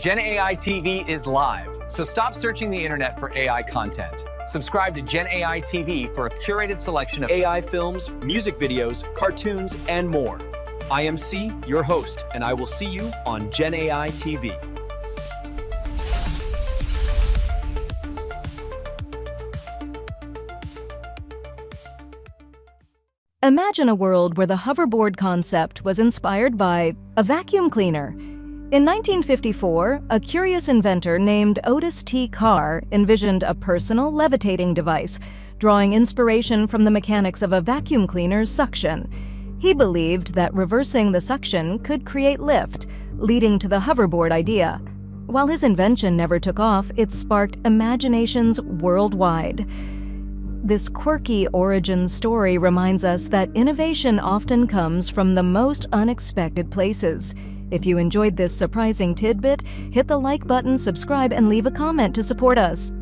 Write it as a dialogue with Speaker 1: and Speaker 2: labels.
Speaker 1: Gen AI TV is live, so stop searching the internet for AI content. Subscribe to Gen AI TV for a curated selection of
Speaker 2: AI films, music videos, cartoons, and more. I am C, your host, and I will see you on Gen AI TV.
Speaker 3: Imagine a world where the hoverboard concept was inspired by a vacuum cleaner. In 1954, a curious inventor named Otis T. Carr envisioned a personal levitating device, drawing inspiration from the mechanics of a vacuum cleaner's suction. He believed that reversing the suction could create lift, leading to the hoverboard idea. While his invention never took off, it sparked imaginations worldwide. This quirky origin story reminds us that innovation often comes from the most unexpected places. If you enjoyed this surprising tidbit, hit the like button, subscribe, and leave a comment to support us.